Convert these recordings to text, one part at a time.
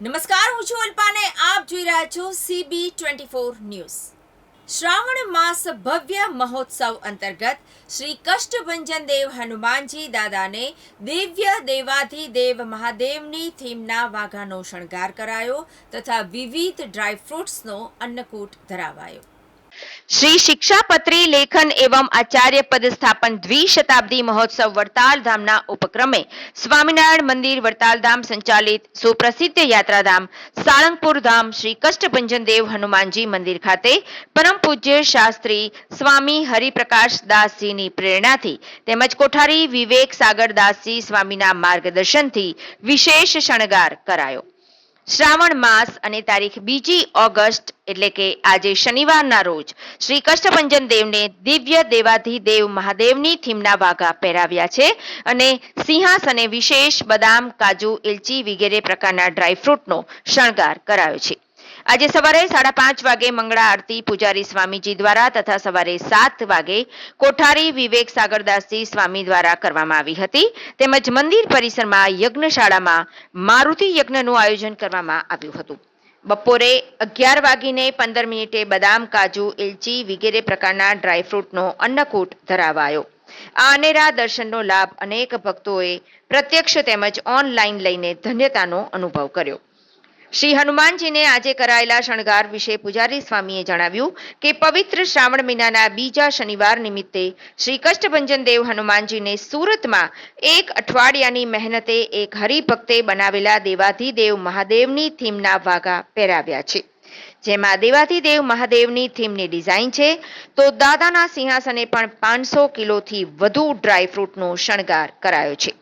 નમસ્કાર, હું છું અલ્પાને આપ જોઈ રહ્યા છો CB24 ન્યૂઝ। શ્રાવણ માસ ભવ્ય મહોત્સવ અંતર્ગત શ્રી કષ્ટભંજન દેવ હનુમાનજી દાદાને દિવ્ય દેવાધિદેવ મહાદેવની થીમના વાઘાનો શણગાર કરાયો તથા વિવિધ ડ્રાયફ્રૂટ્સનો અન્નકૂટ ધરાવાયો। श्री शिक्षापत्री लेखन एवं आचार्य पद स्थापन द्विशताब्दी महोत्सव वरताल धामना उपक्रमे स्वामीनारायण मंदिर वरताल धाम संचालित सुप्रसिद्ध यात्राधाम साळंगपुर धाम श्री कष्टभंजन देव हनुमानजी मंदिर खाते परम पूज्य शास्त्री स्वामी हरिप्रकाश दासजी नी प्रेरणाथी તેમજ કોઠારી વિવેક સાગર દાસજી સ્વામીના માર્ગદર્શનથી વિશેષ શણગાર કરાયો। શ્રાવણ માસ અને તારીખ 2 ઓગસ્ટ એટલે કે આજે શનિવારના રોજ શ્રી કષ્ટભંજન દેવને દિવ્ય દેવાધિદેવ મહાદેવની થીમના વાઘા પહેરાવ્યા છે અને સિંહાસને વિશેષ બદામ, કાજુ, એલચી વગેરે પ્રકારના ડ્રાયફ્રૂટનો શણગાર કરાયો છે। આજે સવારે 5:30 વાગે મંગળા આરતી પૂજારી સ્વામીજી દ્વારા તથા સવારે 7 વાગે કોઠારી વિવેક સાગરદાસજી સ્વામી દ્વારા કરવામાં આવી હતી। તેમજ મંદિર પરિસરમાં યજ્ઞશાળામાં મારુતિ યજ્ઞનું આયોજન કરવામાં આવ્યું હતું। બપોરે 11:15 બદામ, કાજુ, એલચી વગેરે પ્રકારના ડ્રાયફ્રૂટનો અન્નકૂટ ધરાવાયો। આ અનેરા દર્શનનો લાભ અનેક ભક્તોએ પ્રત્યક્ષ તેમજ ઓનલાઈન લઈને ધન્યતાનો અનુભવ કર્યો। શ્રી હનુમાનજીને આજે કરાયેલા શણગાર વિશે પૂજારી સ્વામીએ જણાવ્યું કે પવિત્ર શ્રાવણ મહિનાના બીજા શનિવાર નિમિત્તે શ્રી કષ્ટભંજન દેવ હનુમાનજીને સુરતમાં એક અઠવાડિયાની મહેનતે એક હરિભક્તે બનાવેલા દેવાધિદેવ મહાદેવની થીમના વાઘા પહેરાવ્યા છે, જેમાં દેવાધિદેવ મહાદેવની થીમની ડિઝાઇન છે તો દાદાના સિંહાસને પણ 500 કિલોથી વધુ ડ્રાયફ્રૂટનો શણગાર કરાયો છે।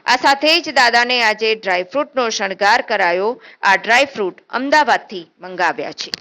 આ સાથે જ દાદાને આજે ડ્રાયફ્રૂટનો શણગાર કરાયો। આ ડ્રાયફ્રૂટ અમદાવાદથી મંગાવ્યા છે।